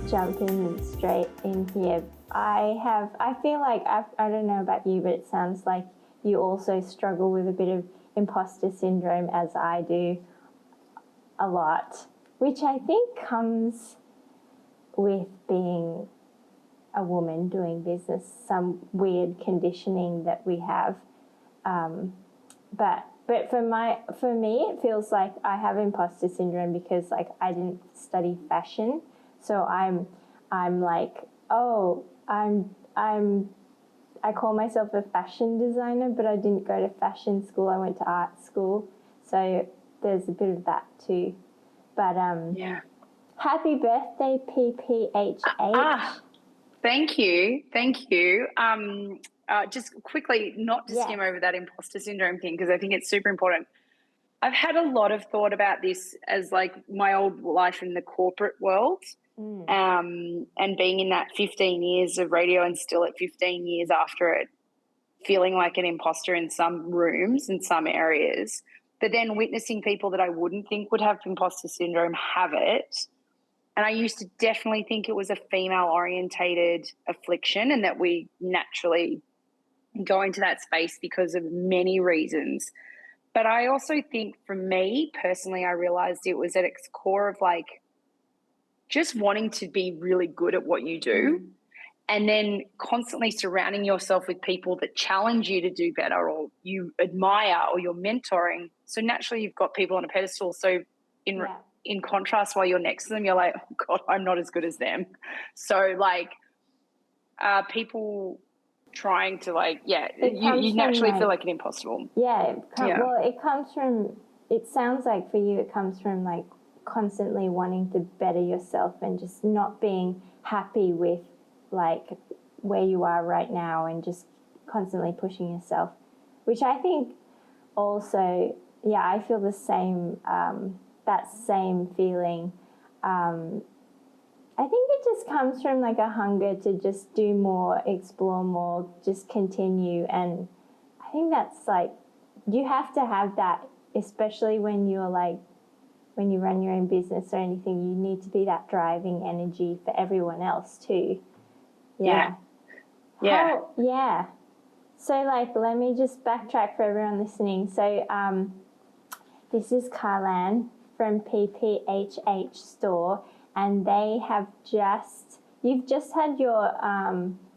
jump in straight in here. I feel like, I don't know about you, but it sounds like you also struggle with a bit of imposter syndrome, as I do a lot, which I think comes with being a woman doing business, some weird conditioning that we have. But for me, it feels like I have imposter syndrome because like I didn't study fashion, so I'm like, oh, I call myself a fashion designer, but I didn't go to fashion school. I went to art school, so there's a bit of that too. But yeah. Happy birthday, PPHH. Thank you. Just quickly, not to skim over that imposter syndrome thing, because I think it's super important. I've had a lot of thought about this as like my old life in the corporate world, and being in that 15 years of radio and still at 15 years after it, feeling like an imposter in some rooms and some areas, but then witnessing people that I wouldn't think would have imposter syndrome have it. And I used to definitely think it was a female-orientated affliction and that we naturally go into that space because of many reasons. But I also think for me personally, I realized it was at its core of like just wanting to be really good at what you do, and then constantly surrounding yourself with people that challenge you to do better or you admire or you're mentoring. So naturally you've got people on a pedestal. So in contrast, while you're next to them, you're like, oh God, I'm not as good as them. So like people trying to like, you naturally feel like an impossible. Well, it comes from, it sounds like for you, it comes from like constantly wanting to better yourself and just not being happy with like where you are right now and just constantly pushing yourself, which I think also, I feel the same, that same feeling. I think it just comes from like a hunger to just do more, explore more, just continue. And I think that's like, you have to have that, especially when you're like, when you run your own business or anything, you need to be that driving energy for everyone else too. Yeah. So like, let me just backtrack for everyone listening. So this is Carlan from PPHH store, and they have you've just had your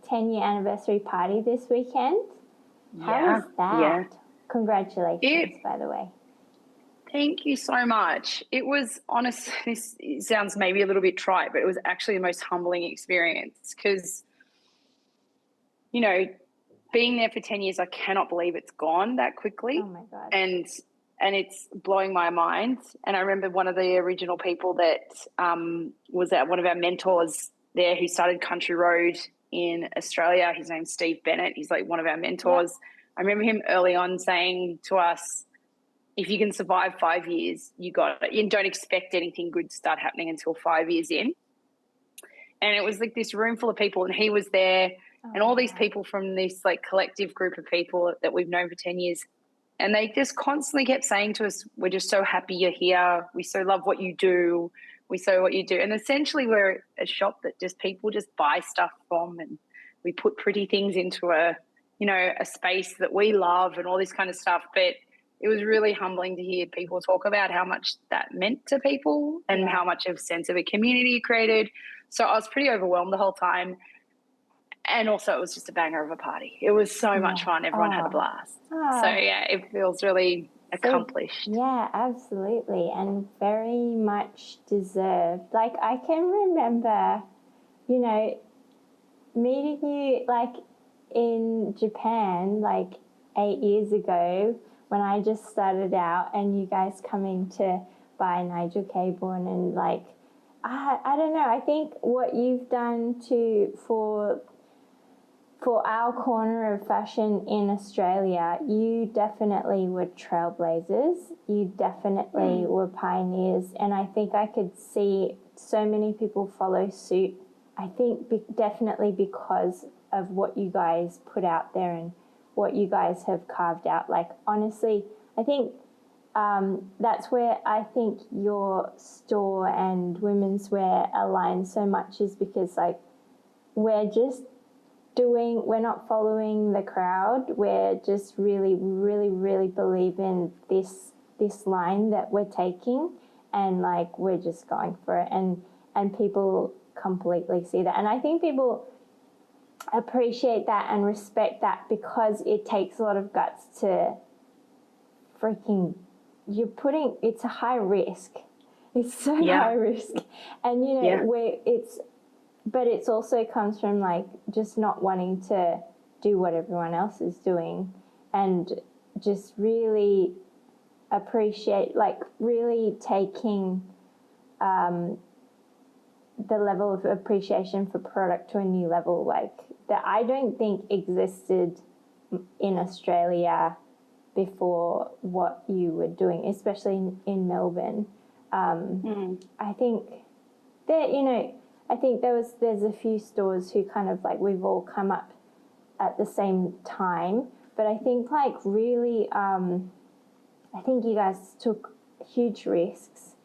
10-year anniversary party this weekend. How was that? Yeah. Congratulations, by the way. Thank you so much. It was honestly, this sounds maybe a little bit trite, but it was actually the most humbling experience because, you know, being there for 10 years, I cannot believe it's gone that quickly. Oh, my God. And it's blowing my mind. And I remember one of the original people that was one of our mentors there who started Country Road in Australia. His name's Steve Bennett. He's like one of our mentors. Yeah. I remember him early on saying to us, if you can survive 5 years, you got it. You don't expect anything good to start happening until 5 years in. And it was like this room full of people, and he was there, and all these people from this like collective group of people that we've known for 10 years. And they just constantly kept saying to us, we're just so happy you're here. We so love what you do. We so what you do. And essentially we're a shop that just people just buy stuff from, and we put pretty things into a space that we love and all this kind of stuff. But it was really humbling to hear people talk about how much that meant to people and how much of a sense of a community created. So I was pretty overwhelmed the whole time. And also it was just a banger of a party. It was so much fun. Everyone had a blast. So, it feels really accomplished. Yeah, absolutely. And very much deserved. Like, I can remember, meeting you, like, in Japan, like, 8 years ago when I just started out and you guys coming to buy Nigel Caborn and, like, I don't know. I think what you've done for our corner of fashion in Australia, you definitely were trailblazers. You definitely were pioneers. And I think I could see so many people follow suit. I think definitely because of what you guys put out there and what you guys have carved out. Like, honestly, I think that's where I think your store and women's wear align so much, is because like we're not following the crowd. We're just really, really, really believe in this line that we're taking, and like we're just going for it, and people completely see that. And I think people appreciate that and respect that, because it takes a lot of guts to freaking, it's a high risk. It's so high risk. And you know, but it's also comes from like just not wanting to do what everyone else is doing, and just really appreciate, like really taking the level of appreciation for product to a new level, like that I don't think existed in Australia before what you were doing, especially in Melbourne. I think that, you know, I think there's a few stores who kind of like we've all come up at the same time, but I think like really, I think you guys took huge risks,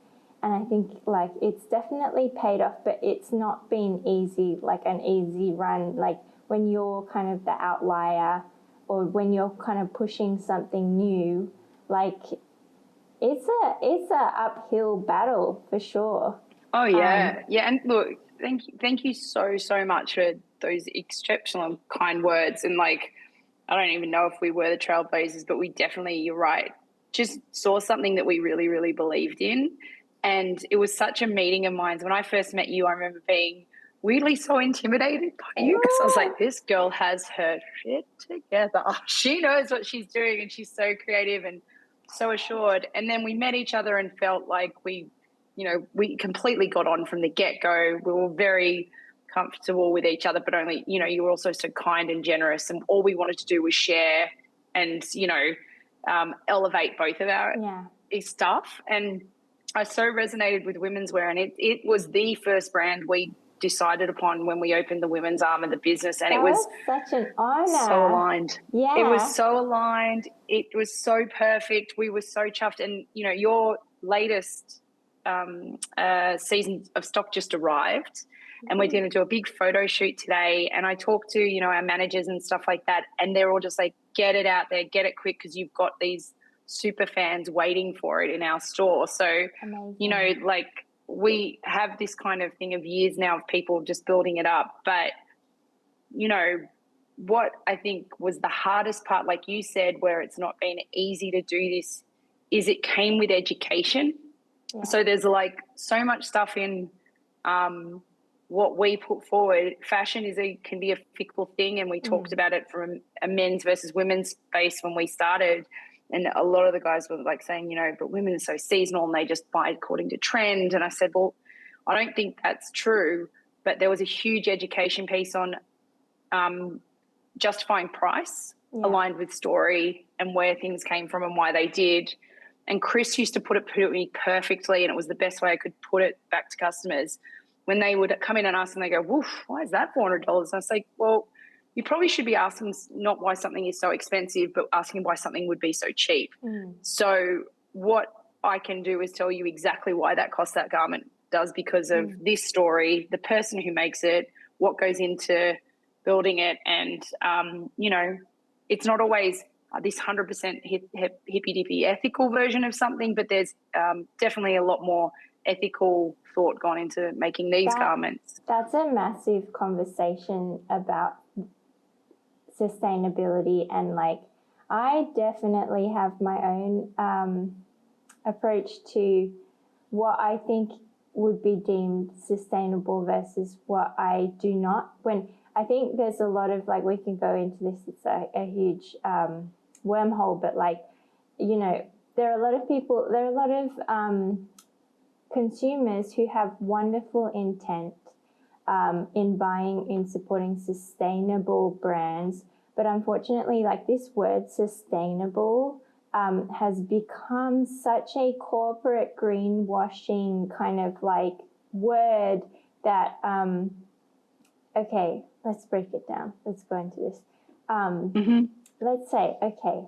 and I think like it's definitely paid off, but it's not been easy, like an easy run. Like when you're kind of the outlier, or when you're kind of pushing something new, like it's a uphill battle for sure. Oh yeah, and look, thank you so much for those exceptional and kind words. And like, I don't even know if we were the trailblazers, but we definitely, you're right, just saw something that we really, really believed in. And it was such a meeting of minds. When I first met you, I remember being weirdly so intimidated by you, because I was like, this girl has her shit together. She knows what she's doing, and she's so creative and so assured. And then we met each other and felt like we completely got on from the get-go. We were very comfortable with each other, but only, you know, you were also so kind and generous, and all we wanted to do was share and, you know, elevate both of our stuff. And I so resonated with women's wear, and it was the first brand we decided upon when we opened the women's arm of the business, and that it was such an honor. so aligned. Yeah, it was so aligned. It was so perfect. We were so chuffed. And you know, your latest season of stock just arrived, and we're going to do a big photo shoot today. And I talked to, you know, our managers and stuff like that, and they're all just like, get it out there, get it quick, because you've got these super fans waiting for it in our store. So amazing. You know, like we have this kind of thing of years now of people just building it up. But you know, what I think was the hardest part, like you said, where it's not been easy to do this, is it came with education. So there's like so much stuff in what we put forward. Fashion can be a fickle thing, and we talked about it from a men's versus women's space when we started. And a lot of the guys were like saying, you know, but women are so seasonal and they just buy according to trend. And I said, well, I don't think that's true. But there was a huge education piece on justifying price aligned with story and where things came from and why they did. And Chris used to put it me perfectly, and it was the best way I could put it back to customers. When they would come in and ask, and they go, woof, why is that $400? And I was like, well, you probably should be asking not why something is so expensive, but asking why something would be so cheap. So what I can do is tell you exactly why that cost that garment does, because of this story, the person who makes it, what goes into building it. And, you know, it's not always this 100% hippy-dippy ethical version of something, but there's definitely a lot more ethical thought gone into making these garments. That's a massive conversation about sustainability, and like I definitely have my own approach to what I think would be deemed sustainable versus what I do not. When I think there's a lot of, like, we can go into this, it's a huge wormhole, but like, you know, there are a lot of consumers who have wonderful intent in buying, in supporting sustainable brands, but unfortunately, like, this word sustainable has become such a corporate greenwashing kind of like word that okay, let's break it down. Let's go into this. Let's say, okay,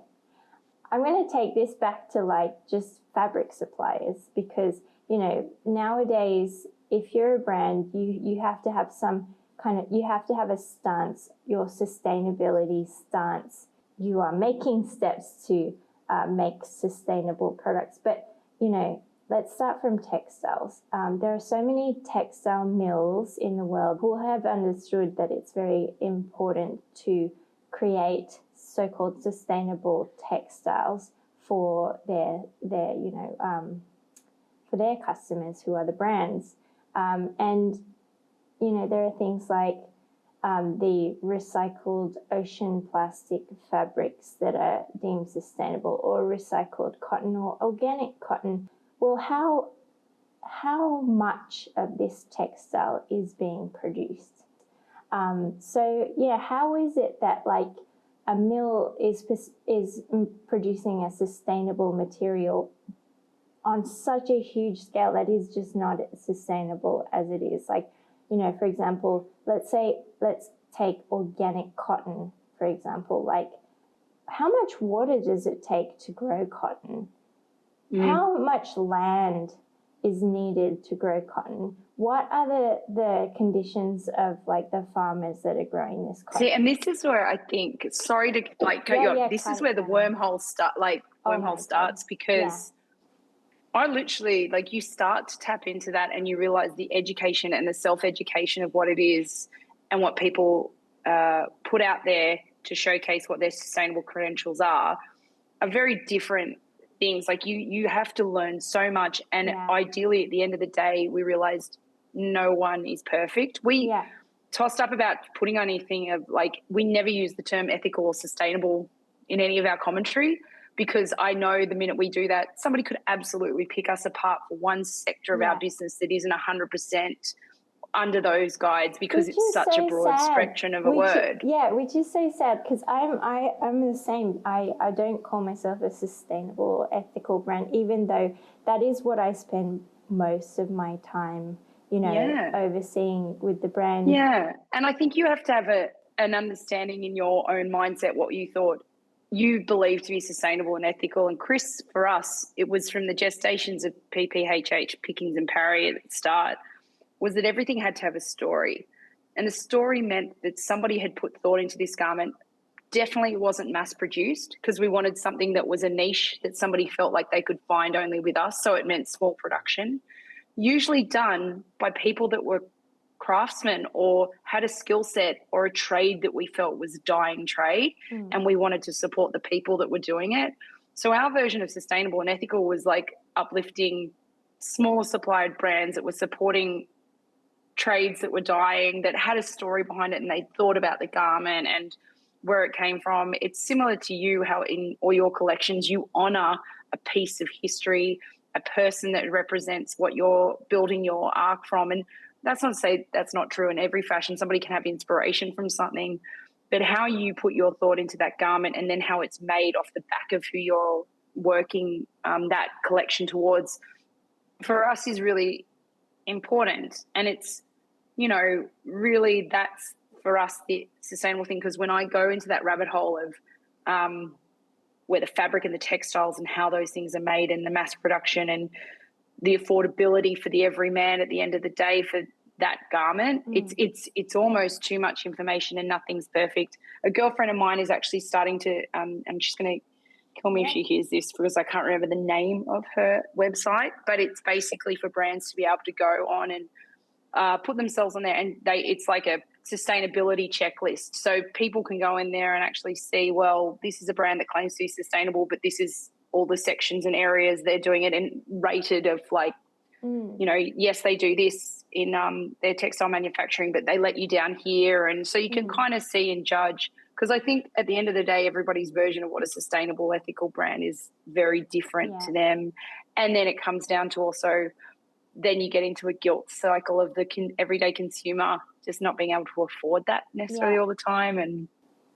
I'm going to take this back to like just fabric suppliers, because, you know, nowadays, if you're a brand, you have to have some kind of, you have to have a stance, your sustainability stance. You are making steps to make sustainable products. But, you know, let's start from textiles. There are so many textile mills in the world who have understood that it's very important to create so-called sustainable textiles for their you know, for their customers, who are the brands. And, you know, there are things like the recycled ocean plastic fabrics that are deemed sustainable, or recycled cotton or organic cotton. Well, how much of this textile is being produced? So yeah, how is it that like a mill is producing a sustainable material on such a huge scale that is just not as sustainable as it is? Like, you know, for example, let's take organic cotton, for example. Like, how much water does it take to grow cotton? How much land is needed to grow cotton? What are the conditions of like the farmers that are growing this cotton? See, and this is where I think, sorry to like cut you off, this is where the wormhole starts, because I literally, like, you start to tap into that and you realize the education and the self-education of what it is and what people put out there to showcase what their sustainable credentials are very different things. Like, you have to learn so much, and ideally at the end of the day we realized no one is perfect. We tossed up about putting on anything of like, we never use the term ethical or sustainable in any of our commentary, because I know the minute we do that, somebody could absolutely pick us apart for one sector of our business that isn't 100% under those guides, because it's such a broad spectrum of a word. Which is so sad, because I'm the same. I don't call myself a sustainable or ethical brand, even though that is what I spend most of my time, you know, overseeing with the brand. Yeah, and I think you have to have an understanding in your own mindset what you thought you believe to be sustainable and ethical. And Chris, for us, it was from the gestations of PPHH, Pickings and Parry at the start, was that everything had to have a story. And the story meant that somebody had put thought into this garment. Definitely it wasn't mass produced, because we wanted something that was a niche that somebody felt like they could find only with us. So it meant small production, usually done by people that were craftsmen or had a skill set or a trade that we felt was a dying trade, and we wanted to support the people that were doing it. So our version of sustainable and ethical was like uplifting smaller supplied brands that were supporting trades that were dying, that had a story behind it, and they thought about the garment and where it came from. It's similar to you, how in all your collections you honor a piece of history, a person that represents what you're building your arc from. And that's not to say that's not true in every fashion. Somebody can have inspiration from something, but how you put your thought into that garment and then how it's made off the back of who you're working that collection towards, for us, is really important. And it's, you know, really that's for us the sustainable thing, because when I go into that rabbit hole of where the fabric and the textiles and how those things are made and the mass production and the affordability for the everyman at the end of the day for that garment, it's almost too much information and nothing's perfect. A girlfriend of mine is actually starting to, and she's going to kill me if she hears this because I can't remember the name of her website, but it's basically for brands to be able to go on and put themselves on there, and it's like a sustainability checklist. So people can go in there and actually see, well, this is a brand that claims to be sustainable, but this is all the sections and areas they're doing it and rated of like, you know, yes, they do this in their textile manufacturing, but they let you down here. And so you can kind of see and judge, because I think at the end of the day, everybody's version of what a sustainable, ethical brand is very different to them. And then it comes down to also, then you get into a guilt cycle of the everyday consumer just not being able to afford that necessarily all the time. And,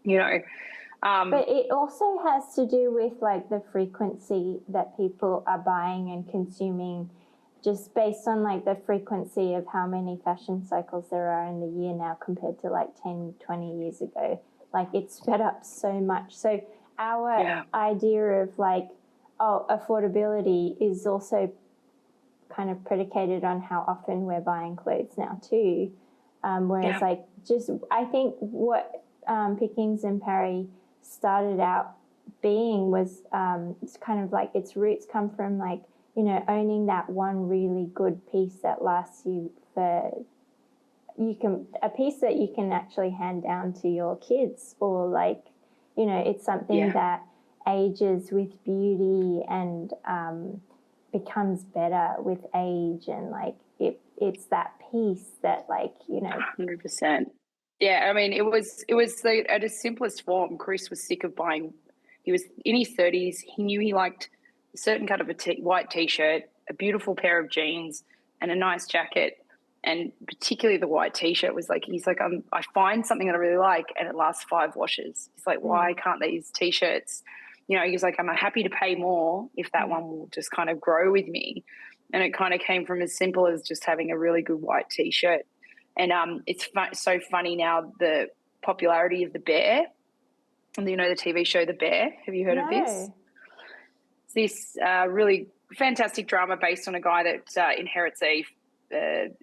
you know, but it also has to do with like the frequency that people are buying and consuming, just based on like the frequency of how many fashion cycles there are in the year now compared to like 10, 20 years ago. Like, it's sped up so much. So our idea of like, oh, affordability is also kind of predicated on how often we're buying clothes now too. Whereas like just, I think what Pickings and Perry started out being was it's kind of like its roots come from like, you know, owning that one really good piece that lasts you for, a piece that you can actually hand down to your kids, or like, you know, it's something that ages with beauty and becomes better with age, and like it's that piece that, like, you know, 100%. Yeah, I mean, it was at its simplest form. Chris was sick of buying. He was in his 30s. He knew he liked a certain cut of white T-shirt, a beautiful pair of jeans, and a nice jacket. And particularly the white T-shirt was like, he's like, I find something that I really like, and it lasts 5 washes. He's like, why can't these T-shirts? You know, he's like, I'm happy to pay more if that one will just kind of grow with me. And it kind of came from as simple as just having a really good white T-shirt. And it's so funny now, the popularity of the bear. And you know the TV show The Bear? Have you heard of this? It's this really fantastic drama based on a guy that inherits a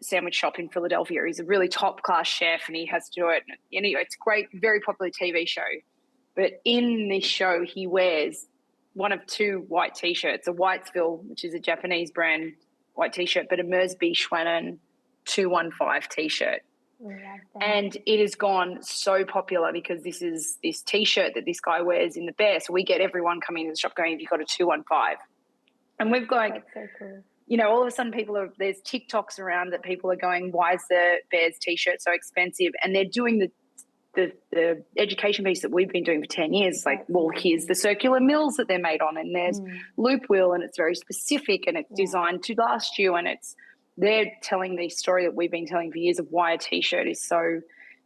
sandwich shop in Philadelphia. He's a really top-class chef, and he has to do it. Anyway, it's a great, very popular TV show. But in this show, he wears one of 2 white T-shirts, a Whitesville, which is a Japanese brand white T-shirt, but a Mersby Schwannon 215 T-shirt. And it has gone so popular because this is this T-shirt that this guy wears in the Bear. So we get everyone coming to the shop going, have you got a 215? And we've got, that's so cool. You know, all of a sudden there's TikToks around that people are going, why is the Bears T-shirt so expensive? And they're doing the education piece that we've been doing for 10 years. It's like, well, here's the circular mills that they're made on, and there's loop wheel, and it's very specific, and it's designed to last you, and they're telling the story that we've been telling for years of why a T-shirt is so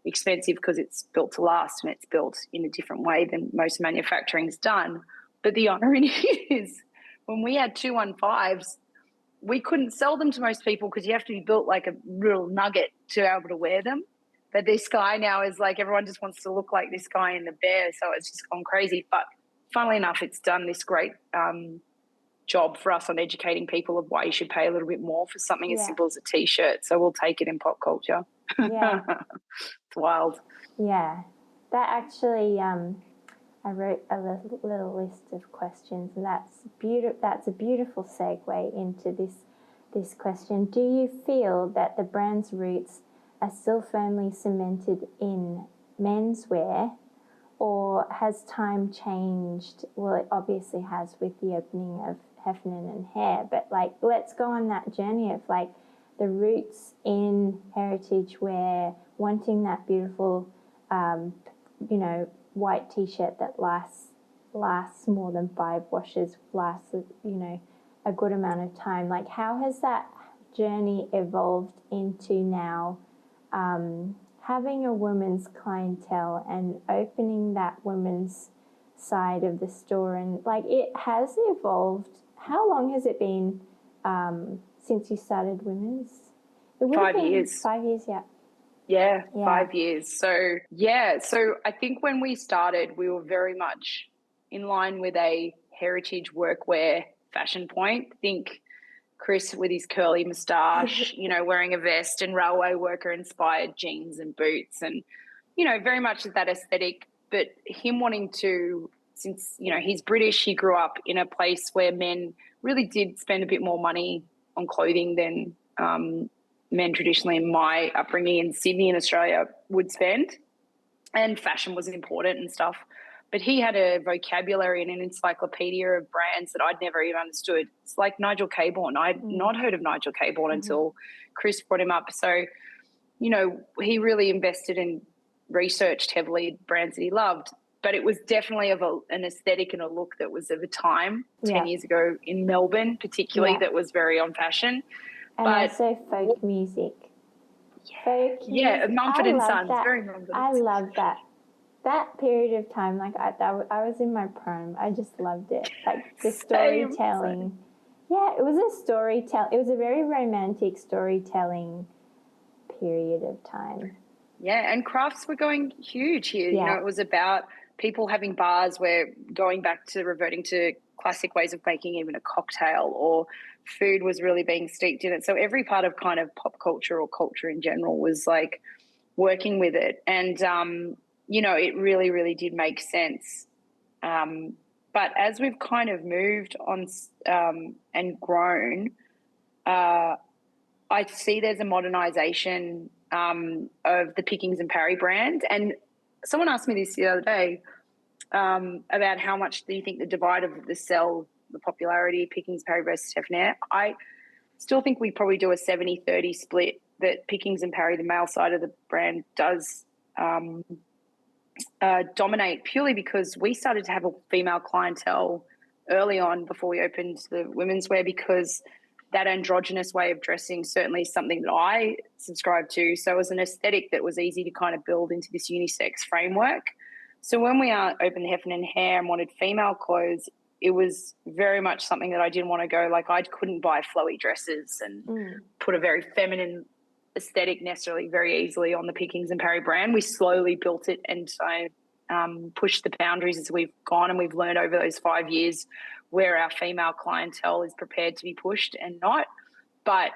expensive, because it's built to last, and it's built in a different way than most manufacturing's done. But the irony is, when we had 215s, we couldn't sell them to most people because you have to be built like a real nugget to be able to wear them. But this guy now is like, everyone just wants to look like this guy in the Bear, so it's just gone crazy. But funnily enough, it's done this great job for us on educating people of why you should pay a little bit more for something as simple as a T-shirt. So we'll take it in pop culture. Yeah. It's wild. Yeah. That actually, I wrote a little list of questions, and that's a beautiful segue into this question. Do you feel that the brand's roots are still firmly cemented in menswear, or has time changed? Well, it obviously has with the opening of Heffernan and Hare, but like, let's go on that journey of like the roots in heritage wear, wanting that beautiful, you know, white T-shirt that lasts more than 5 washes, lasts, you know, a good amount of time. Like, how has that journey evolved into now having a women's clientele and opening that women's side of the store? And like, it has evolved. How long has it been since you started women's? 5 years. 5 years, yeah. Yeah, 5 years. So I think when we started, we were very much in line with a heritage workwear fashion point. Think Chris with his curly moustache, you know, wearing a vest, and railway worker inspired jeans and boots, and, you know, very much that aesthetic. But him wanting to, since, you know, he's British, he grew up in a place where men really did spend a bit more money on clothing than men traditionally, in my upbringing in Sydney in Australia, would spend, and fashion was important and stuff. But he had a vocabulary and an encyclopedia of brands that I'd never even understood. It's like Nigel Caborn. I'd not heard of Nigel Caborn until Chris brought him up. So, you know, he really invested and researched heavily brands that he loved. But it was definitely of an aesthetic and a look that was of a time 10 years ago in Melbourne, particularly, that was very on fashion. And also folk music. Mumford and Sons. Very Mumford. I love that. That period of time, like I was in my prime. I just loved it. Like the storytelling. Yeah, it was a storytelling. It was a very romantic storytelling period of time. Yeah, and crafts were going huge here. You know, it was about people having bars where going back to reverting to classic ways of making even a cocktail, or food was really being steeped in it. So every part of kind of pop culture or culture in general was like working with it. And, it really, really did make sense. But as we've kind of moved on and grown, I see there's a modernization of the Pickings and Parry brand. And someone asked me this the other day about how much do you think the divide of the popularity of Pickings, Parry versus Stephanaire. I still think we probably do a 70-30 split, that Pickings and Parry, the male side of the brand, does dominate, purely because we started to have a female clientele early on before we opened the women's wear, because that androgynous way of dressing certainly is something that I subscribe to. So it was an aesthetic that was easy to kind of build into this unisex framework. So when we opened the Heffernan and Hair and wanted female clothes, it was very much something that I didn't want to go, like, I couldn't buy flowy dresses and put a very feminine aesthetic necessarily very easily on the Pickings and Parry brand. We slowly built it, and I pushed the boundaries as we've gone, and we've learned over those 5 years where our female clientele is prepared to be pushed and not. But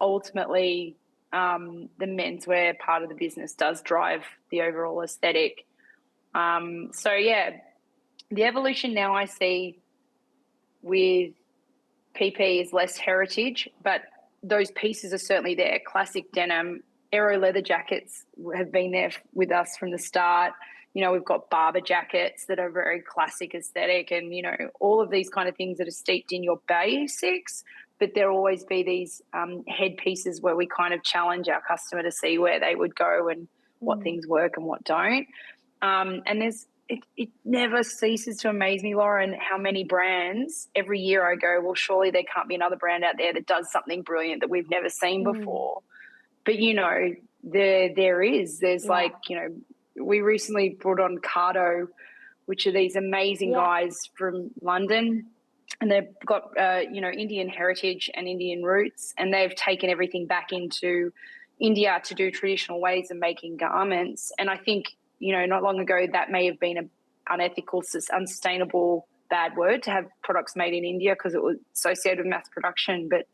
ultimately, the menswear part of the business does drive the overall aesthetic. The evolution now I see with PP is less heritage, but those pieces are certainly there. Classic denim, aero leather jackets have been there with us from the start. We've got barber jackets that are very classic aesthetic, and, all of these kind of things that are steeped in your basics, but there'll always be these head pieces where we kind of challenge our customer to see where they would go and what things work and what don't. And it never ceases to amaze me, Lauren, how many brands every year I go, well, surely there can't be another brand out there that does something brilliant that we've never seen before. But, there is. There's we recently brought on Cardo, which are these amazing guys from London, and they've got, Indian heritage and Indian roots, and they've taken everything back into India to do traditional ways of making garments. And I think, not long ago, that may have been an unethical, unsustainable, bad word to have products made in India because it was associated with mass production. But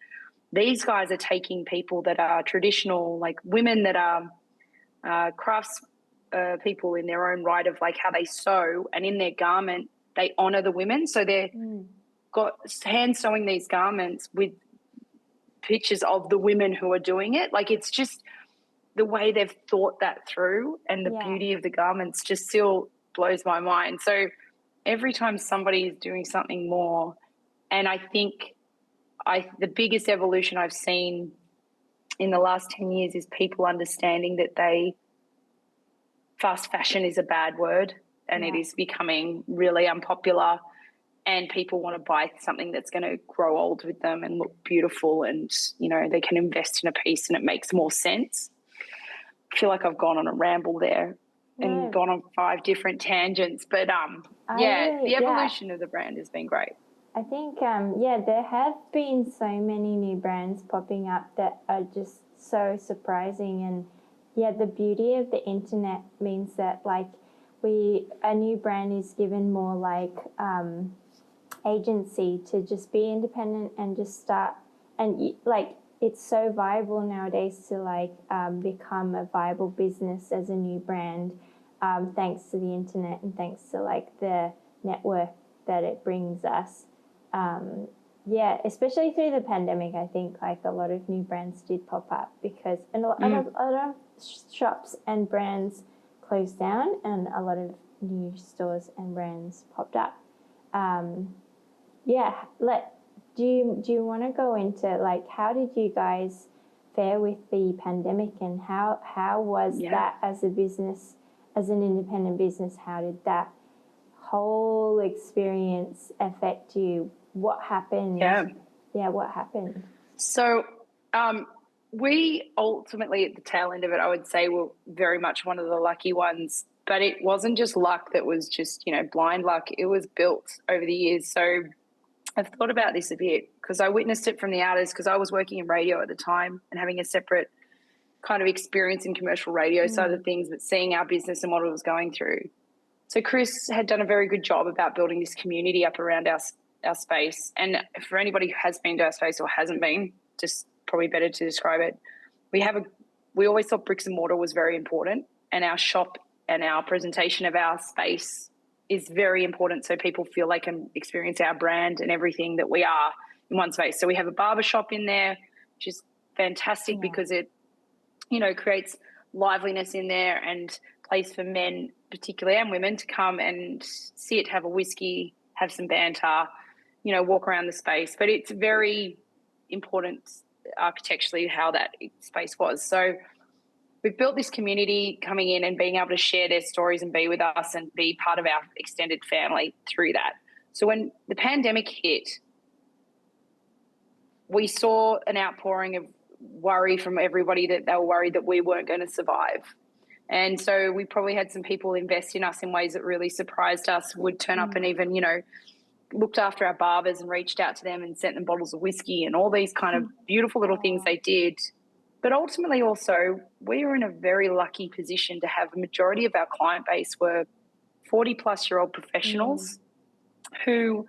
these guys are taking people that are traditional, like women that are crafts people in their own right, of like how they sew, and in their garment, they honor the women. So they're got hand sewing these garments with pictures of the women who are doing it. Like, it's just the way they've thought that through, and the beauty of the garments just still blows my mind. So every time somebody is doing something more, and I think the biggest evolution I've seen in the last 10 years is people understanding that fast fashion is a bad word, and it is becoming really unpopular, and people want to buy something that's going to grow old with them and look beautiful, and, they can invest in a piece and it makes more sense. I feel like I've gone on a ramble there and gone on 5 different tangents, but the evolution of the brand has been great. I think there have been so many new brands popping up that are just so surprising, and the beauty of the internet means that a new brand is given more agency to just be independent and just start, and it's so viable nowadays to become a viable business as a new brand, thanks to the internet and thanks to the network that it brings us. Especially through the pandemic, I think a lot of new brands did pop up because a lot of shops and brands closed down, and a lot of new stores and brands popped up. Do you want to go into how did you guys fare with the pandemic, and how was that as a business, as an independent business? How did that whole experience affect you? What happened? What happened? So we ultimately, at the tail end of it, I would say, were very much one of the lucky ones. But it wasn't just luck that was just, blind luck. It was built over the years. So I've thought about this a bit because I witnessed it from the outers, because I was working in radio at the time and having a separate kind of experience in commercial radio side of things, but seeing our business and what it was going through. So Chris had done a very good job about building this community up around our space. And for anybody who has been to our space or hasn't been, just probably better to describe it, we always thought bricks and mortar was very important, and our shop and our presentation of our space is very important, so people feel they can experience our brand and everything that we are in one space. So we have a barber shop in there, which is fantastic because it, creates liveliness in there and place for men particularly and women to come and sit, have a whiskey, have some banter, walk around the space. But it's very important architecturally how that space was. So we've built this community coming in and being able to share their stories and be with us and be part of our extended family through that. So when the pandemic hit, we saw an outpouring of worry from everybody that they were worried that we weren't going to survive. And so we probably had some people invest in us in ways that really surprised us, would turn up and even, looked after our barbers and reached out to them and sent them bottles of whiskey and all these kind of beautiful little things they did. But ultimately also we were in a very lucky position to have a majority of our client base were 40-plus-year-old professionals who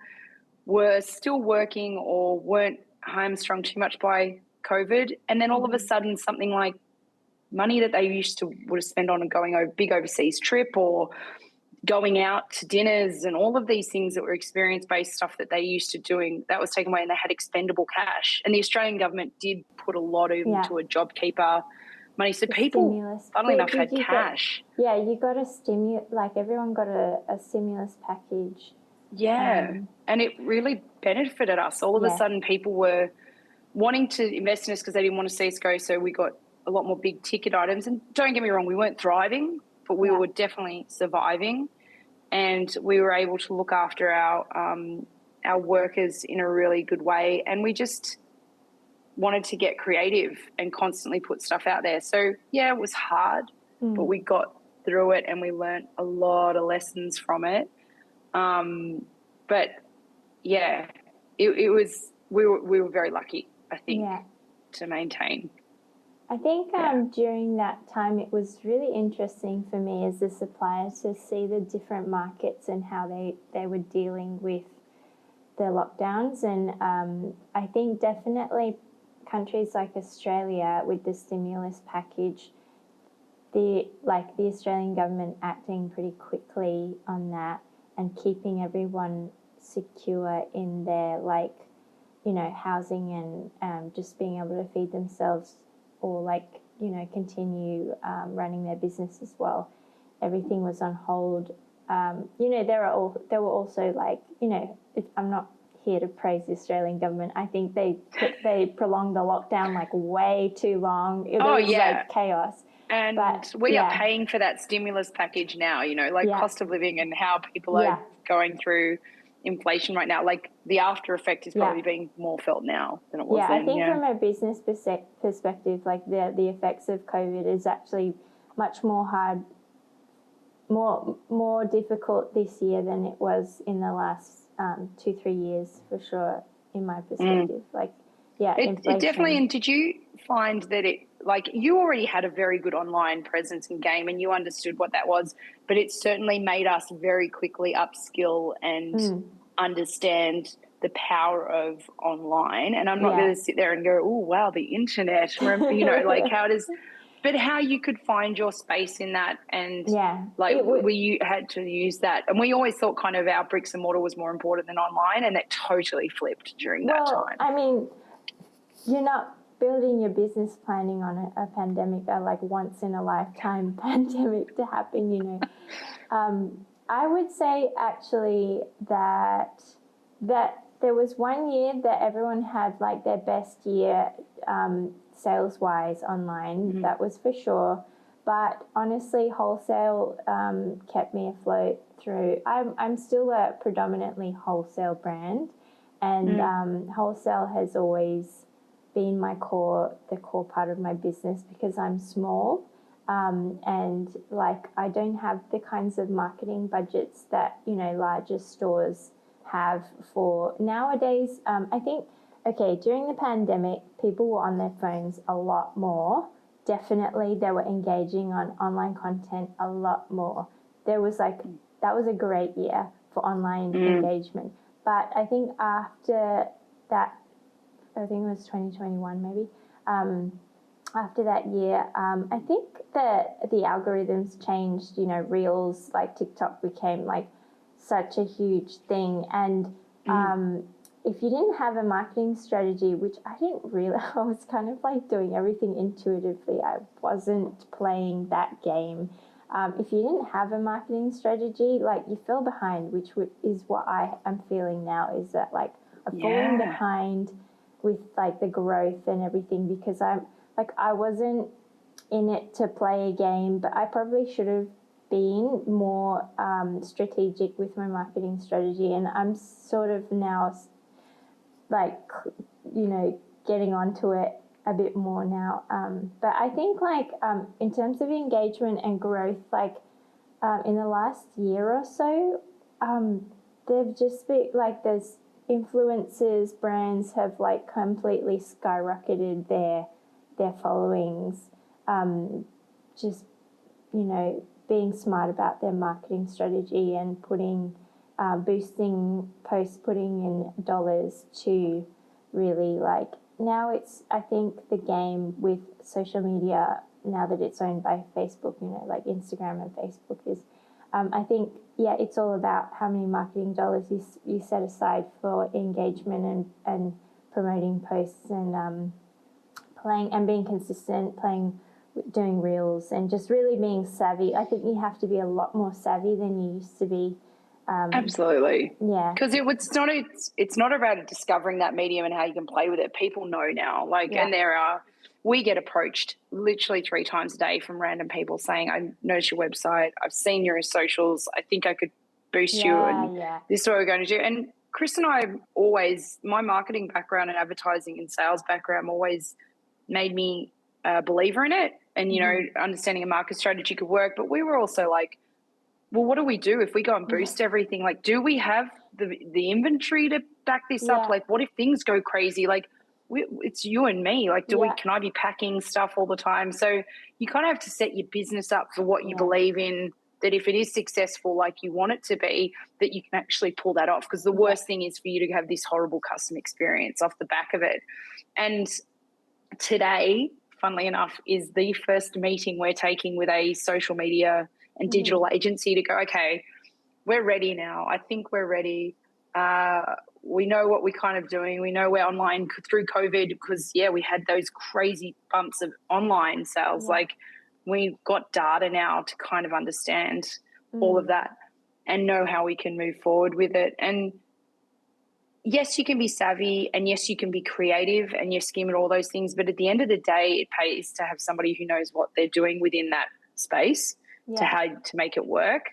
were still working or weren't hamstrung too much by COVID. And then all of a sudden something like money that they would have spent on going a big overseas trip or going out to dinners and all of these things that were experience-based stuff that they used to doing, that was taken away, and they had expendable cash. And the Australian government did put a lot into a JobKeeper money. So people, funnily enough, had cash. You got a everyone got a stimulus package. Yeah, and it really benefited us. All of a sudden people were wanting to invest in us because they didn't want to see us go, so we got a lot more big ticket items. And don't get me wrong, we weren't thriving, but we were definitely surviving, and we were able to look after our workers in a really good way. And we just wanted to get creative and constantly put stuff out there. So, it was hard, but we got through it and we learned a lot of lessons from it. But, it was we were very lucky, I think, to maintain. I think during that time it was really interesting for me as a supplier to see the different markets and how they were dealing with the lockdowns. And I think definitely countries like Australia with the stimulus package, the Australian government acting pretty quickly on that and keeping everyone secure in their housing and just being able to feed themselves or continue running their business as well. Everything was on hold. There were also I'm not here to praise the Australian government. I think they prolonged the lockdown way too long. It was chaos. And we are paying for that stimulus package now, cost of living and how people are going through inflation right now. The after effect is probably being more felt now than it was then. I think from a business perspective, the effects of COVID is actually much more hard, more difficult this year than it was in the last 2-3 years, for sure, in my perspective. It definitely. And did you find that you already had a very good online presence and game and you understood what that was, but it certainly made us very quickly upskill and understand the power of online. And I'm not going to sit there and go, oh, wow, the internet, how it is, but how you could find your space in that. And we had to use that. And we always thought kind of our bricks and mortar was more important than online, and that totally flipped during that time. I mean, you're not building your business planning on a pandemic, once in a lifetime pandemic to happen, I would say actually that there was one year that everyone had their best year sales wise online. That was for sure. But honestly, wholesale kept me afloat through. I'm still a predominantly wholesale brand, and wholesale has always been the core part of my business because I'm small, and I don't have the kinds of marketing budgets that larger stores have for nowadays. I think during the pandemic people were on their phones a lot more. Definitely they were engaging on online content a lot more. There was that was a great year for online engagement. But I think after that, I think it was 2021 maybe, after that year, I think that the algorithms changed, you know, Reels, like TikTok became like such a huge thing. And if you didn't have a marketing strategy, which I didn't really, I was kind of like doing everything intuitively. I wasn't playing that game. If you didn't have a marketing strategy, like you fell behind, which is what I am feeling now, is that like I'm falling behind with like the growth and everything, because I wasn't in it to play a game, but I probably should have been more strategic with my marketing strategy. And I'm sort of now like, you know, getting onto it a bit more now. But I think like in terms of engagement and growth, like in the last year or so, they've just been like, there's influencers, brands have like completely skyrocketed their followings, just, you know, being smart about their marketing strategy and putting boosting posts, putting in dollars to really like, now it's, I think the game with social media, now that it's owned by Facebook, you know, like Instagram and Facebook is, I think, it's all about how many marketing dollars you set aside for engagement and promoting posts and playing and being consistent, doing reels and just really being savvy. I think you have to be a lot more savvy than you used to be. Absolutely. Yeah. Because it's not about discovering that medium and how you can play with it. People know now. Like, and we get approached literally 3 times a day from random people saying, I noticed your website, I've seen your socials, I think I could boost you, and this is what we're going to do. And Chris and I always, my marketing background and advertising and sales background always made me a believer in it, and, you know, understanding a market strategy could work. But we were also like, well, what do we do if we go and boost everything? Like, do we have the inventory to back this up? Like, what if things go crazy? Like, it's you and me. Like, can I be packing stuff all the time? So you kind of have to set your business up for what you believe in, that if it is successful like you want it to be, that you can actually pull that off. Because the worst thing is for you to have this horrible customer experience off the back of it. And today, funnily enough, is the first meeting we're taking with a social media and digital agency to go, okay, we're ready now. I think we're ready. We know what we're kind of doing. We know we're online through COVID because, we had those crazy bumps of online sales. Like, we've got data now to kind of understand all of that and know how we can move forward with it. And yes, you can be savvy, and yes, you can be creative, and yes, scheme at all those things. But at the end of the day, it pays to have somebody who knows what they're doing within that space to make it work.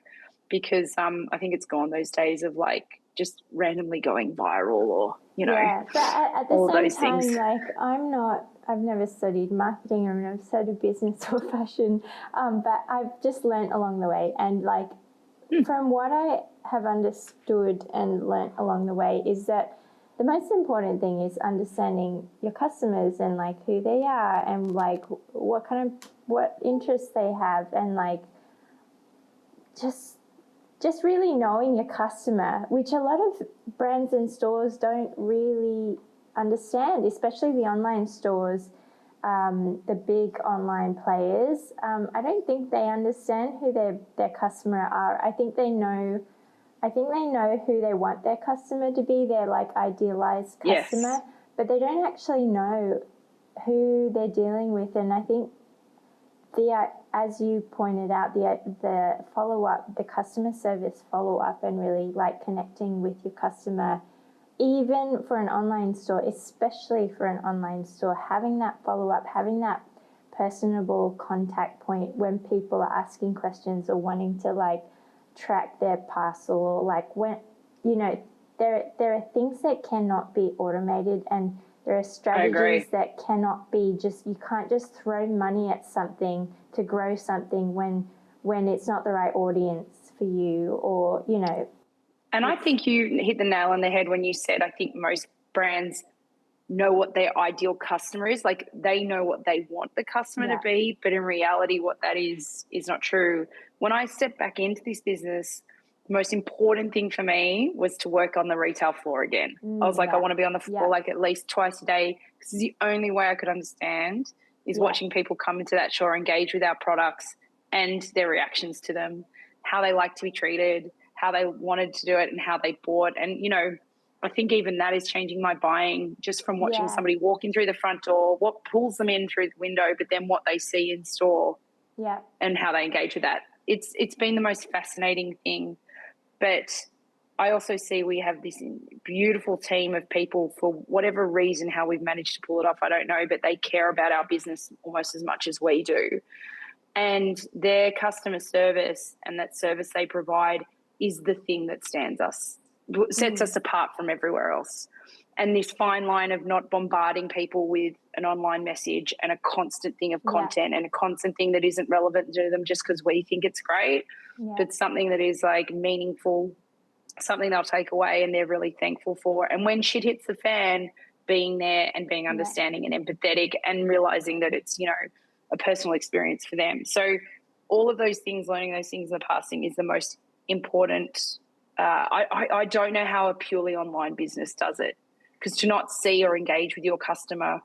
Because I think it's gone those days of like just randomly going viral or, you know, but at the all same those time, things. like I've never studied marketing, I've never studied business or fashion, but I've just learned along the way. And like from what I have understood and learnt along the way is that the most important thing is understanding your customers and like who they are and like what interests they have, and like just really knowing your customer, which a lot of brands and stores don't really understand, especially the online stores, the big online players. I don't think they understand who their customer are. I think they know who they want their customer to be, their like idealized customer, but they don't actually know who they're dealing with. And I think as you pointed out, the follow-up, the customer service follow-up, and really like connecting with your customer, even for an online store, especially for an online store, having that follow-up, having that personable contact point when people are asking questions or wanting to like track their parcel, or like when, you know, there are things that cannot be automated, and there are strategies that cannot be just, you can't just throw money at something to grow something when it's not the right audience for you, or, you know. And I think you hit the nail on the head when you said, I think most brands know what their ideal customer is. Like, they know what they want the customer to be, but in reality, what that is not true. When I stepped back into this business, the most important thing for me was to work on the retail floor again. I was like, I want to be on the floor like at least twice a day, because the only way I could understand is watching people come into that store, engage with our products and their reactions to them, how they like to be treated, how they wanted to do it and how they bought. And, you know, I think even that is changing my buying just from watching somebody walking through the front door, what pulls them in through the window, but then what they see in store and how they engage with that. It's been the most fascinating thing. But I also see we have this beautiful team of people, for whatever reason, how we've managed to pull it off, I don't know, but they care about our business almost as much as we do. And their customer service and that service they provide is the thing that sets us apart from everywhere else. And this fine line of not bombarding people with an online message and a constant thing of content and a constant thing that isn't relevant to them just because we think it's great, but something that is like meaningful, something they'll take away and they're really thankful for. And when shit hits the fan, being there and being understanding and empathetic and realizing that it's, you know, a personal experience for them. So all of those things, learning those things in the passing is the most important. I don't know how a purely online business does it, because to not see or engage with your customer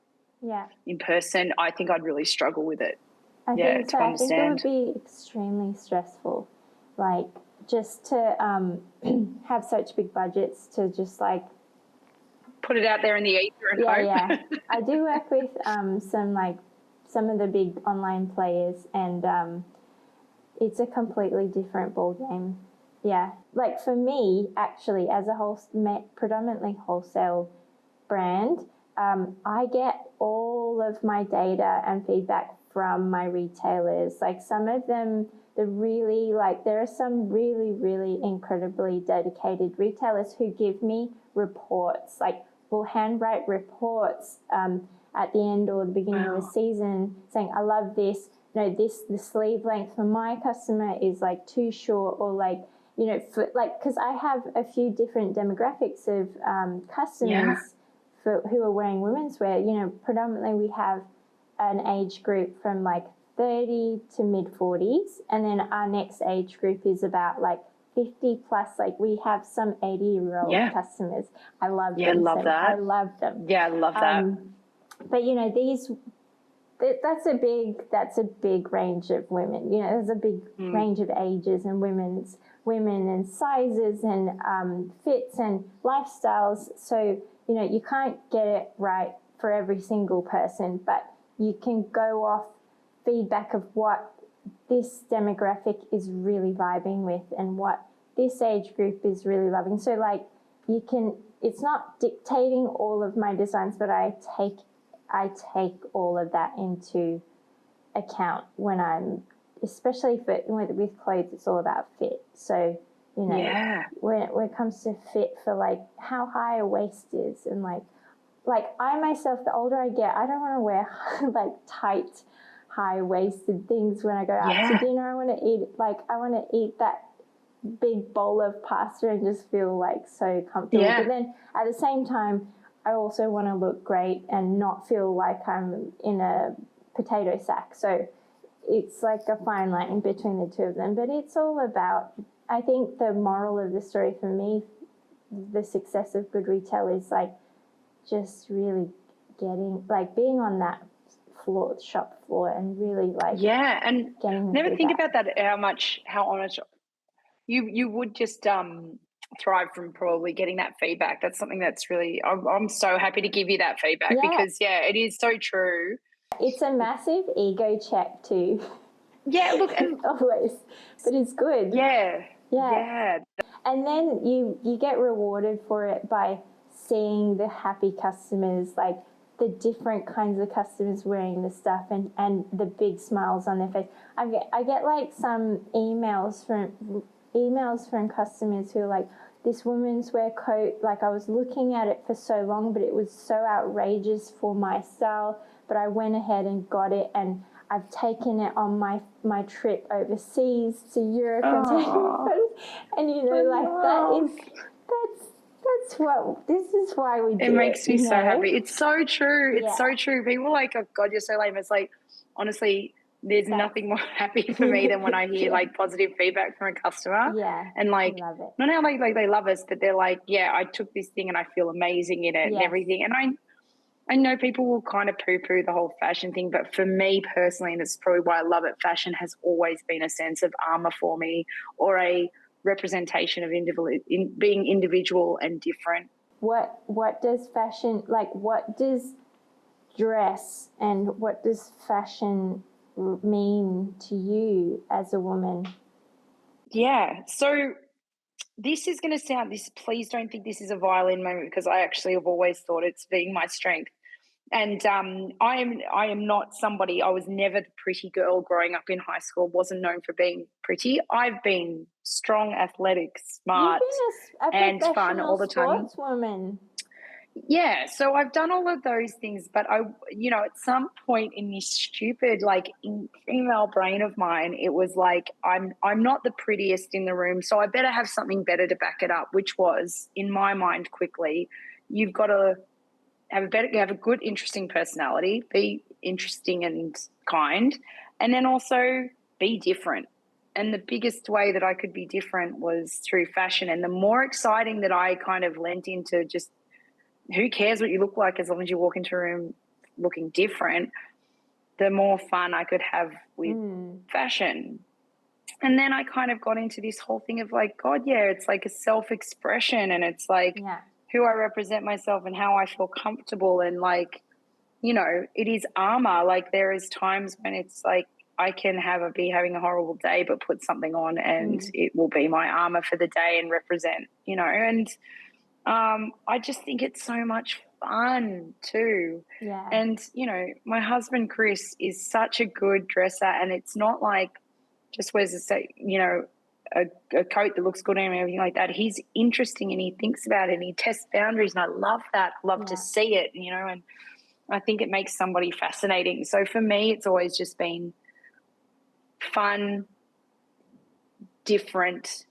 in person, I think I'd really struggle with it. I think it would be extremely stressful, like just to have such big budgets to just like put it out there in the ether and hope. I do work with some of the big online players, and it's a completely different ball game. Yeah, like for me, actually, as a predominantly wholesale brand, I get all of my data and feedback from my retailers. Like some of them, there are some really, really incredibly dedicated retailers who give me reports, like will handwrite reports at the end or the beginning of a season saying, I love this, the sleeve length for my customer is like too short, or like, you know, because I have a few different demographics of customers who are wearing women's wear. You know, predominantly we have an age group from like 30 to mid 40s, and then our next age group is about like 50 plus. Like we have some 80-year-old customers. I love them. I love them. Yeah, I love that. But you know, that's a big range of women. You know, there's a big range of ages and women and sizes and fits and lifestyles. So, you know, you can't get it right for every single person, but you can go off feedback of what this demographic is really vibing with and what this age group is really loving. So like it's not dictating all of my designs, but I take all of that into account when I'm, especially with clothes, it's all about fit. So, you know, when it comes to fit for like how high a waist is, and like I myself, the older I get, I don't want to wear like tight, high-waisted things when I go out to dinner. I want to eat that big bowl of pasta and just feel like so comfortable. But then at the same time, I also want to look great and not feel like I'm in a potato sack. So it's like a fine line between the two of them. But it's all about, I think the moral of the story for me, the success of good retail is like just really being on that shop floor and really like and getting never think about that, how honest you would just thrive from probably getting that feedback. That's something that's really, I'm so happy to give you that feedback because it is so true. It's a massive ego check too. Look, and always, but it's good. And then you get rewarded for it by seeing the happy customers, like the different kinds of customers wearing the stuff and the big smiles on their face. I get like some emails from customers who are like, this women's wear coat, like I was looking at it for so long, but it was so outrageous for my style, but I went ahead and got it, and I've taken it on my trip overseas to Europe and taken photos. And you know, this is why we do it. It makes me so happy. It's so true. It's so true. People are like, oh God, you're so lame. It's like, honestly, there's nothing more happy for me than when I hear like positive feedback from a customer. Yeah. And like, I love it. not how like they love us, but they're like, yeah, I took this thing and I feel amazing in it and everything. And I know people will kind of poo-poo the whole fashion thing, but for me personally, and it's probably why I love it, fashion has always been a sense of armor for me, or a representation of being individual and different. What does fashion, like, what does dress and what does fashion mean to you as a woman? Yeah. So this is going to sound this. Please don't think this is a violin moment, because I actually have always thought it's been my strength. And I am not somebody. I was never the pretty girl growing up in high school. Wasn't known for being pretty. I've been strong, athletic, smart, You've been and fun all the time. sportswoman. Yeah, so I've done all of those things, but at some point in this stupid, like, female brain of mine, it was like, I'm not the prettiest in the room, so I better have something better to back it up, which was, in my mind, quickly, you've got to have a good, interesting personality, be interesting and kind, and then also be different. And the biggest way that I could be different was through fashion. And the more exciting that I kind of lent into just, who cares what you look like as long as you walk into a room looking different, the more fun I could have with fashion. And then I kind of got into this whole thing of like, God, yeah, it's like a self-expression, and it's like who I represent myself and how I feel comfortable. And like, it is armor. Like, there is times when it's like I can be having a horrible day, but put something on and it will be my armor for the day and represent, and I just think it's so much fun too. Yeah. And, my husband, Chris, is such a good dresser, and it's not like just wears a coat that looks good on him and everything like that. He's interesting and he thinks about it and he tests boundaries, and I love that. Love to see it, and I think it makes somebody fascinating. So for me, it's always just been fun, different,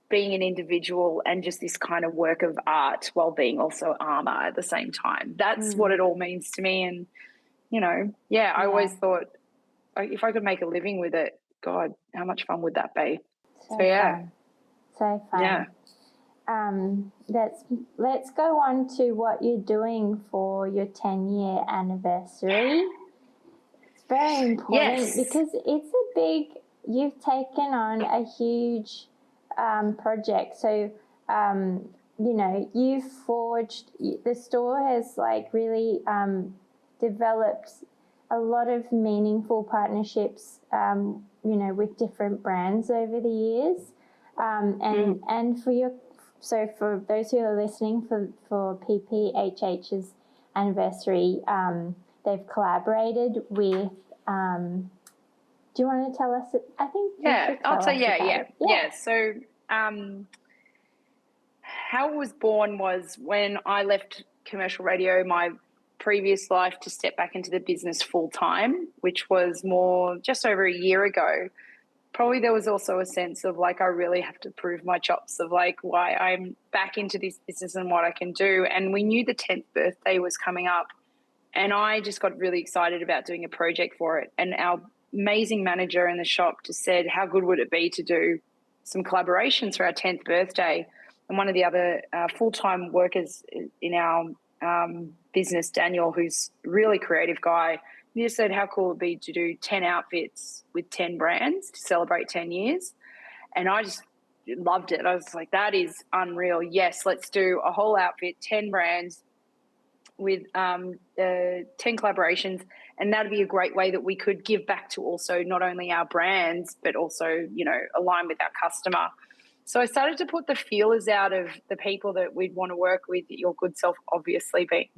being an individual, and just this kind of work of art while being also armor at the same time. That's what it all means to me. And, I always thought, if I could make a living with it, God, how much fun would that be? So yeah. Fun. So fun. Yeah. Let's go on to what you're doing for your 10-year anniversary. It's very important because you've taken on a huge project. So, you've forged, the store has like really developed a lot of meaningful partnerships, with different brands over the years. And for those who are listening, for PPHH's anniversary, they've collaborated with, do you want to tell us? I think I'll tell you. Yeah. So how it was born was when I left commercial radio, my previous life, to step back into the business full time, which was more just over a year ago. Probably there was also a sense of like, I really have to prove my chops of like why I'm back into this business and what I can do. And we knew the 10th birthday was coming up, and I just got really excited about doing a project for it. And our amazing manager in the shop just said, how good would it be to do some collaborations for our 10th birthday? And one of the other full-time workers in our business, Daniel, who's a really creative guy, he just said how cool it would be to do 10 outfits with 10 brands to celebrate 10 years. And I just loved it. I was like, that is unreal. Yes, let's do a whole outfit, 10 brands with 10 collaborations. And that'd be a great way that we could give back to also not only our brands, but also, align with our customer. So I started to put the feelers out of the people that we'd want to work with, your good self obviously being,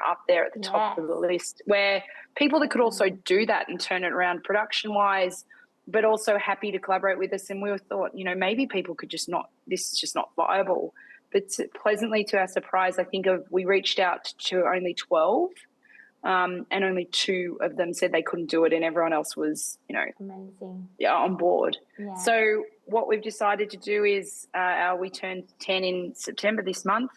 up there at the top of the list, where people that could also do that and turn it around production-wise, but also happy to collaborate with us. And we thought, maybe people could this is just not viable. But pleasantly to our surprise, I think we reached out to only 12, and only 2 of them said they couldn't do it, and everyone else was, amazing, on board. Yeah. So what we've decided to do is we turned 10 in September this month,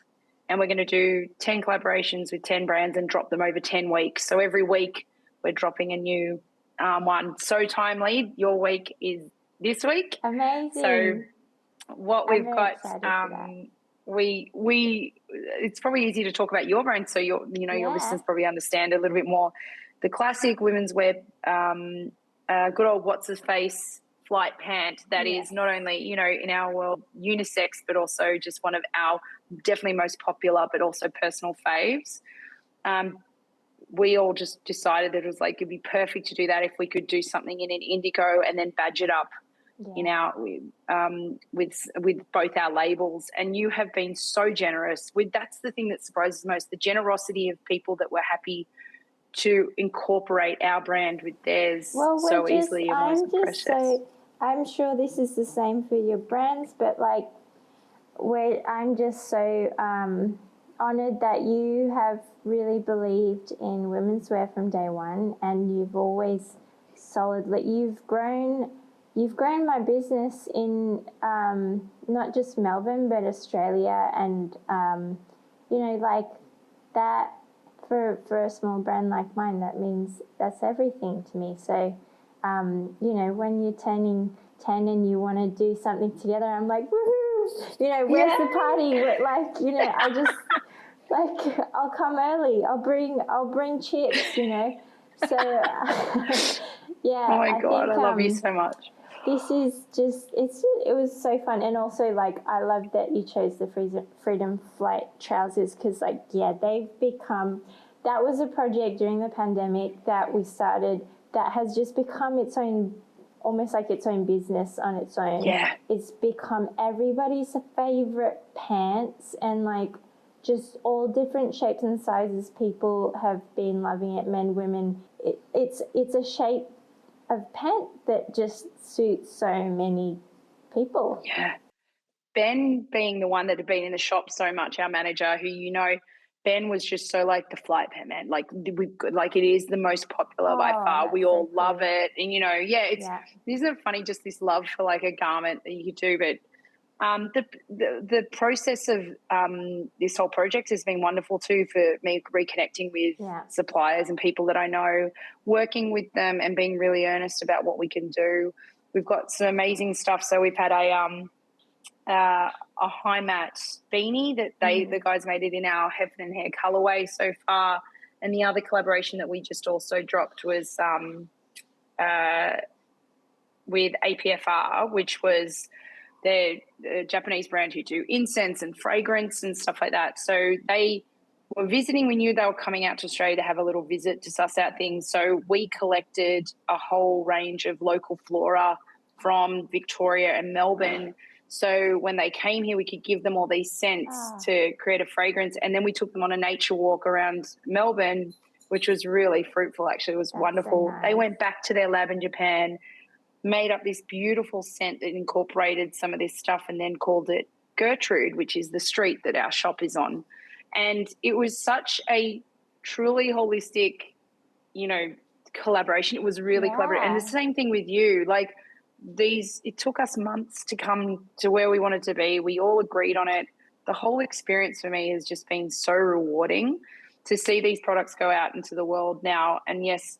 and we're going to do 10 collaborations with 10 brands and drop them over 10 weeks. So every week we're dropping a new one. So timely. Your week is this week. Amazing. So what we've got, we it's probably easy to talk about your brand, so your listeners probably understand a little bit more. The classic women's wear, good old what's his face flight pant that is not only in our world unisex, but also just one of our definitely most popular, but also personal faves. We all just decided that it was like it'd be perfect to do that if we could do something in an indigo and then badge it up in our with both our labels. And you have been so generous with. That's the thing that surprises most: the generosity of people that were happy to incorporate our brand with theirs so easily. I'm sure this is the same for your brands, but like, I'm just so honoured that you have really believed in women's wear from day one, and you've always solidly you've grown my business in not just Melbourne but Australia, and like that for a small brand like mine, that's everything to me. So when you're turning 10 and you want to do something together, I'm like, woohoo! Where's the party? I just I'll come early. I'll bring chips. So yeah. Oh my God, I love you so much. This is just it was so fun, and also I love that you chose the Freedom Flight trousers, because they've become. That was a project during the pandemic that we started that has just become its own, almost like its own business on its own. Yeah. It's become everybody's favorite pants, and just all different shapes and sizes. People have been loving it, men, women. It's a shape of pant that just suits so many people. Yeah. Ben being the one that had been in the shop so much, our manager, who Ben was just so like the flight pant man. It is the most popular by far. We all love it. And isn't it funny, just this love for like a garment that you could do, but the process of this whole project has been wonderful too, for me reconnecting with suppliers and people that I know, working with them and being really earnest about what we can do. We've got some amazing stuff. So we've had a high mat beanie that the guys made it in our Heifer and Hair colorway so far. And the other collaboration that we just also dropped was with APFR, which was the Japanese brand who do incense and fragrance and stuff like that. So they were visiting. We knew they were coming out to Australia to have a little visit to suss out things. So we collected a whole range of local flora from Victoria and Melbourne. So when they came here, we could give them all these scents to create a fragrance. And then we took them on a nature walk around Melbourne, which was really fruitful, actually. It was wonderful. So nice. They went back to their lab in Japan, made up this beautiful scent that incorporated some of this stuff, and then called it Gertrude, which is the street that our shop is on. And it was such a truly holistic, collaboration. It was really collaborative. And the same thing with you. It took us months to come to where we wanted to be. We all agreed on it. The whole experience for me has just been so rewarding to see these products go out into the world now. And yes,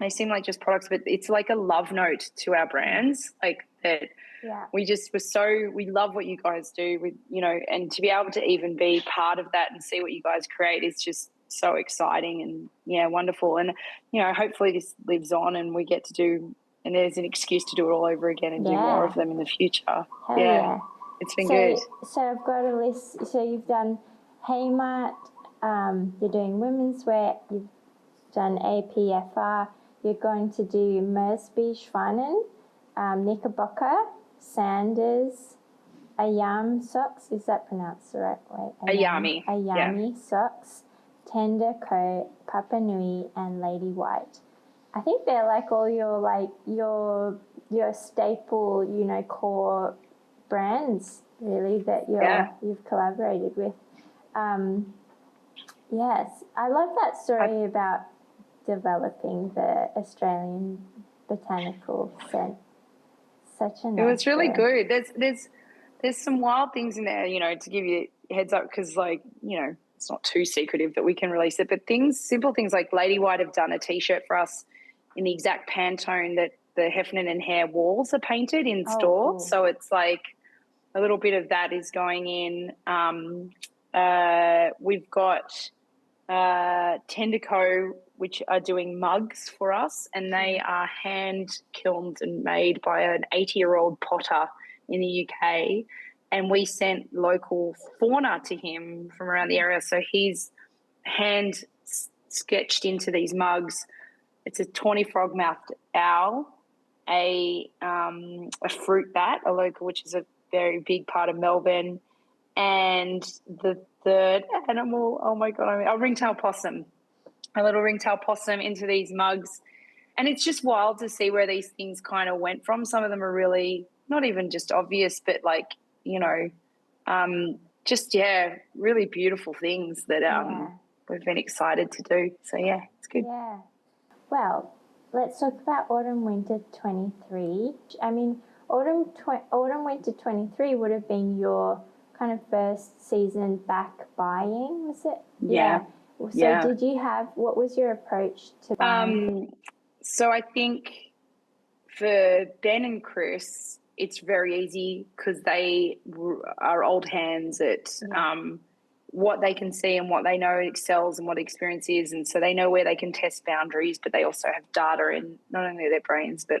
they seem like just products, but it's like a love note to our brands, we love what you guys do and to be able to even be part of that and see what you guys create is just so exciting and wonderful. And, hopefully this lives on and we get to do, and there's an excuse to do it all over again and do more of them in the future. Hell yeah. It's been good. So I've got a list. So you've done Haymart, you're doing women's wear, you've done APFR, you're going to do Mersby Schwanen, Knickerbocker, Sanders, Ayam socks. Is that pronounced the right way? Ayami socks, Tender Coat, Papa Nui, and Lady White. I think they're like all your staple, core brands really that you've collaborated with. Yes, I love that story about developing the Australian botanical scent. Such a nice It was really story. good. There's some wild things in there, to give you a heads up, because it's not too secretive that we can release it, but simple things like Lady White have done a T-shirt for us in the exact Pantone that the Heffernan and Hare walls are painted in store. Cool. So it's like a little bit of that is going in. We've got Tenderco, which are doing mugs for us, and they are hand kilned and made by an 80-year-old potter in the UK. And we sent local fauna to him from around the area. So he's hand sketched into these mugs. It's a tawny frog-mouthed owl, a fruit bat, a local, which is a very big part of Melbourne, and the third animal, oh my God, a ringtail possum, a little ringtail possum into these mugs. And it's just wild to see where these things kind of went from. Some of them are really not even just obvious, but like, just, really beautiful things that we've been excited to do. So, yeah, it's good. Yeah. Well, let's talk about autumn-winter 23. I mean, autumn-winter 23 would have been your kind of first season back buying, was it? Yeah. So did you what was your approach to buying? So I think for Ben and Chris, it's very easy because they are old hands at what they can see and what they know excels and what experience is. And so they know where they can test boundaries, but they also have data in not only their brains, but,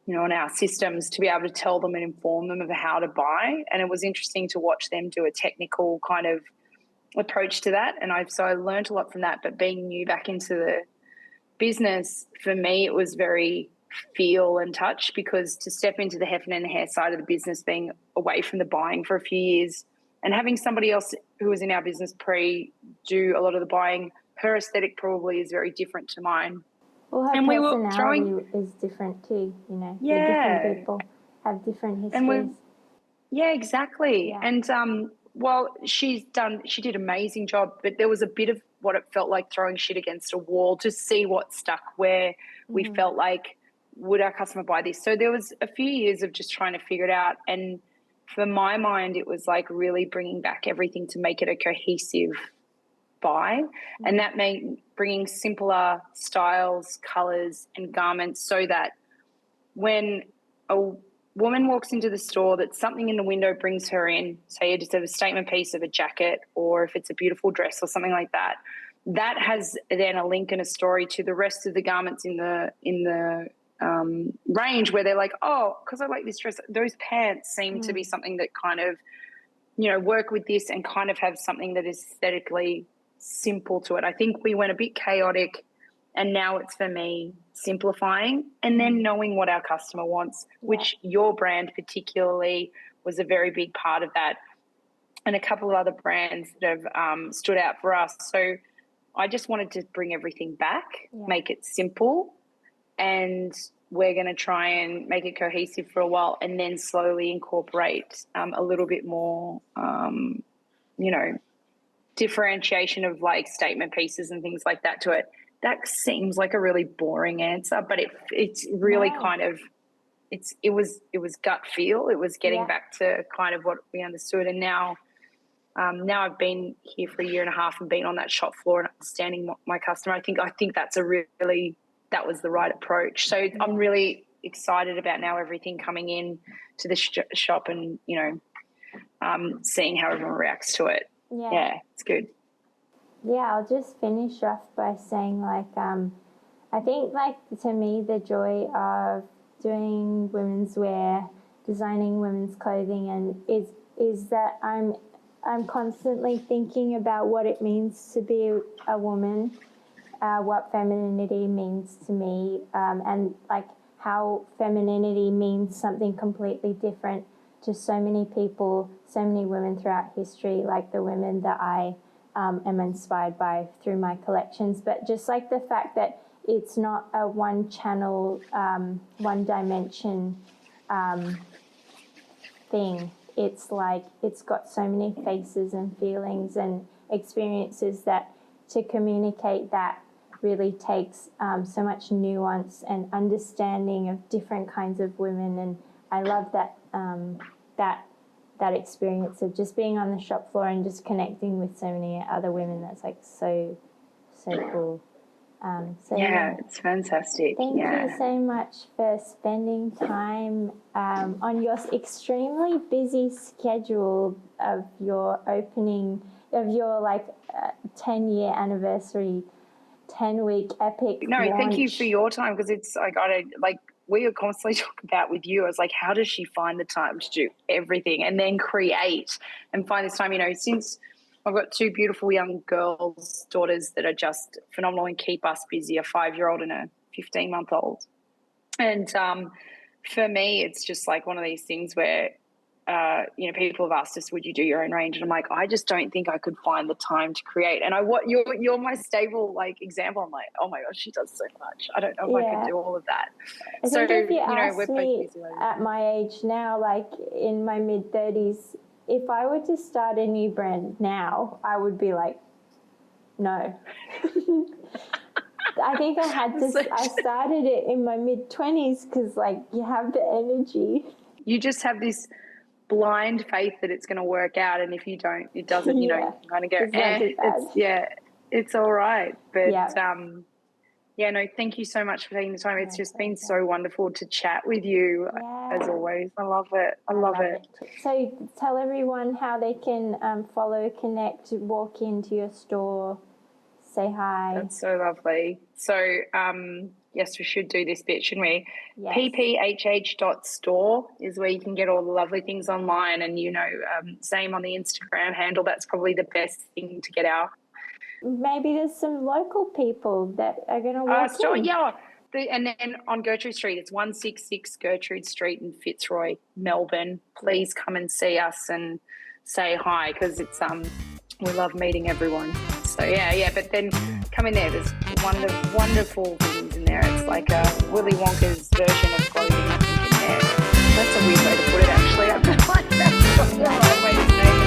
in our systems to be able to tell them and inform them of how to buy. And it was interesting to watch them do a technical kind of approach to that. And I learned a lot from that. But being new back into the business, for me, it was very feel and touch, because to step into the Heffernan and Hare side of the business, being away from the buying for a few years and having somebody else who was in our business do a lot of the buying, her aesthetic probably is very different to mine. Well, her personality is different too, Different people have different histories. Exactly. Yeah. And while she did an amazing job, but there was a bit of what it felt like throwing shit against a wall to see what stuck, where we felt like, would our customer buy this? So there was a few years of just trying to figure it out. And for my mind, it was like really bringing back everything to make it a cohesive buy. And that meant bringing simpler styles, colours and garments, so that when a woman walks into the store, that something in the window brings her in, say you just have a statement piece of a jacket, or if it's a beautiful dress or something like that, that has then a link and a story to the rest of the garments in the range, where they're like, oh, because I like this dress, those pants seem to be something that kind of, work with this and kind of have something that is aesthetically simple to it. I think we went a bit chaotic, and now it's, for me, simplifying and then knowing what our customer wants, which your brand particularly was a very big part of that, and a couple of other brands that have stood out for us. So I just wanted to bring everything back, make it simple, and we're going to try and make it cohesive for a while, and then slowly incorporate a little bit more, differentiation of like statement pieces and things like that to it. That seems like a really boring answer, but it's really kind of, it was gut feel. It was getting back to kind of what we understood. And now I've been here for a year and a half and been on that shop floor and understanding my customer. I think that was the right approach. So I'm really excited about now everything coming in to the shop and, seeing how everyone reacts to it. Yeah, it's good. Yeah, I'll just finish off by saying, like, I think, like, to me, the joy of doing women's wear, designing women's clothing, and is that I'm constantly thinking about what it means to be a woman, what femininity means to me, and like how femininity means something completely different to so many people, so many women throughout history, like the women that I am inspired by through my collections. But just like the fact that it's not a one channel, one dimension thing. It's like it's got so many faces and feelings and experiences that to communicate that really takes so much nuance and understanding of different kinds of women. And I love that that experience of just being on the shop floor and just connecting with so many other women. That's like so cool. Yeah, it's fantastic. Thank you so much for spending time on your extremely busy schedule of your opening, of your 10-year anniversary, 10-week epic launch. Thank you for your time, because it's we are constantly talking about with you. I was like, how does she find the time to do everything and then create and find this time, since I've got two beautiful young girls, daughters that are just phenomenal and keep us busy, a 5-year-old and a 15-month-old. And for me, it's just like one of these things where, people have asked us, would you do your own range? And I'm like, I just don't think I could find the time to create. And you're my stable example. I'm like, oh my gosh, she does so much. I don't know if I could do all of that. I think if you asked me at my age now, in my mid-30s, if I were to start a new brand now, I would be like, no. I think I started it in my mid-20s because, you have the energy. You just have this blind faith that it's going to work out, and if you don't, it doesn't, you kind of go, it's all right. But, thank you so much for taking the time. It's just been so wonderful to chat with you, as always. I love it. I love it. So tell everyone how they can follow, connect, walk into your store, say hi. That's so lovely. So, yes, we should do this bit, shouldn't we? Yes. PPHH.store is where you can get all the lovely things online, and, same on the Instagram handle. That's probably the best thing to get out. Maybe there's some local people that are going to walk in. Yeah. And then on Gertrude Street, it's 166 Gertrude Street in Fitzroy, Melbourne. Please come and see us and say hi, because it's we love meeting everyone. So but then come in there. There's wonderful things in there. It's like a Willy Wonka's version of clothing, I think, in there. That's a weird way to put it, actually. I feel like that's not the right way to say it.